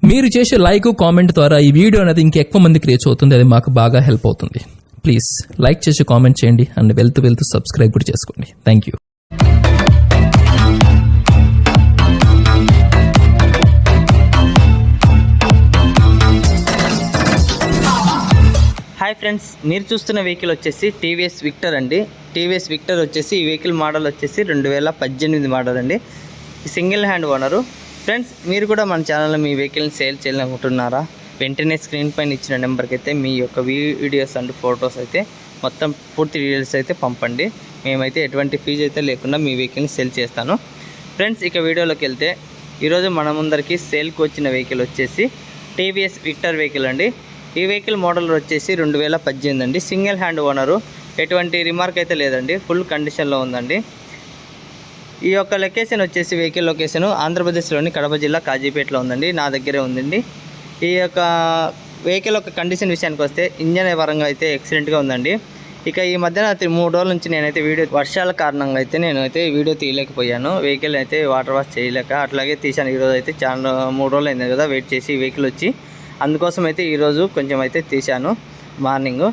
మీరు చేసే like comment ద్వారా ఈ వీడియో అనేది ఇంకెక్కువ మందికి రీచ్ అవుతుంది. అది మాకు బాగా హెల్ప్ అవుతుంది. ప్లీజ్ లైక్ చేసి కామెంట్ చేయండి అండ్ వెళ్తూ సబ్స్క్రైబ్ కూడా చేసుకోండి. Thank you. హాయ్ ఫ్రెండ్స్, మీరు చూస్తున్న వెహికల్ వచ్చేసి టీవీఎస్ విక్టర్ అండి. టీవీఎస్ విక్టర్ వచ్చేసి ఈ వెహికల్ మోడల్ వచ్చేసి 2018 మోడల్ అండి. Single hand owner. ఫ్రెండ్స్, మీరు కూడా మన ఛానల్లో మీ వెహికల్ని సేల్ చేయాలనుకుంటున్నారా? వెంటనే స్క్రీన్ పైన ఇచ్చిన నెంబర్కి అయితే మీ యొక్క వీడియోస్ అండ్ ఫొటోస్ అయితే మొత్తం పూర్తి డీటెయిల్స్ అయితే పంపండి. మేమైతే ఎటువంటి ఫీజు అయితే లేకుండా మీ వెహికల్ని సేల్ చేస్తాను. ఫ్రెండ్స్, ఇక వీడియోలోకి వెళ్తే ఈరోజు మన ముందరికి సేల్కి వచ్చిన వెహికల్ వచ్చేసి టీవీఎస్ విక్టర్ వెహికల్ అండి. ఈ వెహికల్ మోడల్ వచ్చేసి 2018 అండి. Single hand owner. ఎటువంటి రిమార్క్ అయితే లేదండి. ఫుల్ కండిషన్లో ఉందండి. ఈ యొక్క లొకేషన్ వచ్చేసి వెహికల్ లొకేషన్ ఆంధ్రప్రదేశ్లోని కడప జిల్లా కాజీపేటలో ఉందండి. నా దగ్గరే ఉందండి. ఈ యొక్క వెహికల్ యొక్క కండిషన్ విషయానికి వస్తే ఇంజన్ పరంగా అయితే ఎక్సలెంట్గా ఉందండి. ఇక ఈ మధ్యన 3 రోజుల నుంచి నేనైతే వర్షాల కారణంగా అయితే నేనైతే వీడియో తీయలేకపోయాను. వెహికల్ అయితే వాటర్ వాష్ చేయలేక అట్లాగే తీశాను. ఈరోజు అయితే చాలా 3 రోజులు అయింది కదా వెయిట్ చేసి వెహికల్ వచ్చి, అందుకోసం అయితే ఈరోజు కొంచెం అయితే తీశాను మార్నింగ్.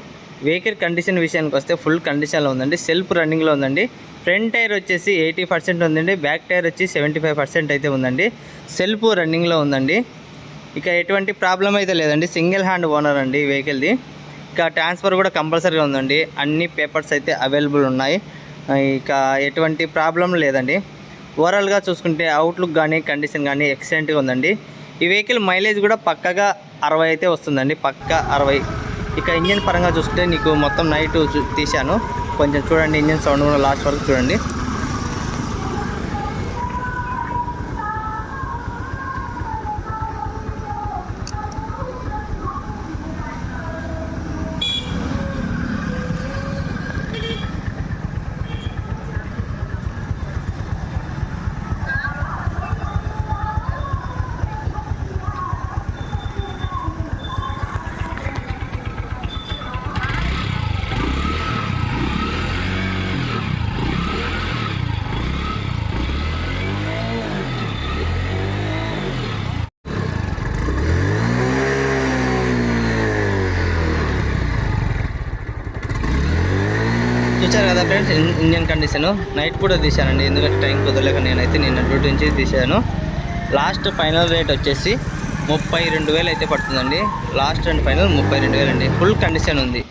వెహికల్ కండిషన్ విషయానికి వస్తే ఫుల్ కండిషన్లో ఉందండి. సెల్ఫ్ రన్నింగ్లో ఉందండి. ఫ్రంట్ టైర్ వచ్చేసి 80% ఉందండి. బ్యాక్ టైర్ వచ్చి 75% అయితే ఉందండి. సెల్ఫ్ రన్నింగ్లో ఉందండి. ఇక ఎటువంటి ప్రాబ్లం అయితే లేదండి. సింగిల్ హ్యాండ్ ఓనర్ అండి ఈ వెహికల్ది. ఇక ట్రాన్స్ఫర్ కూడా కంపల్సరీగా ఉందండి. అన్ని పేపర్స్ అయితే అవైలబుల్ ఉన్నాయి. ఇక ఎటువంటి ప్రాబ్లం లేదండి. ఓవరాల్గా చూసుకుంటే అవుట్లుక్ కానీ కండిషన్ కానీ ఎక్సలెంట్గా ఉందండి. ఈ వెహికల్ మైలేజ్ కూడా పక్కగా 60 అయితే వస్తుందండి. పక్కా 60. ఇక ఇంజన్ పరంగా చూసుకుంటే నీకు మొత్తం నైట్ తీశాను. కొంచెం చూడండి, ఇంజన్ సౌండ్ కూడా లాస్ట్ వరకు చూడండి. చూసారు కదా ఫ్రెండ్స్, ఇంజన్ కండిషను నైట్ కూడా తీశానండి. ఎందుకంటే టైం కుదరలేక నేనైతే నిన్న డ్యూటీ నుంచి తీశాను. లాస్ట్ ఫైనల్ రేట్ వచ్చేసి 32,000 అయితే పడుతుందండి. లాస్ట్ అండ్ ఫైనల్ 32,000 అండి. ఫుల్ కండిషన్ ఉంది.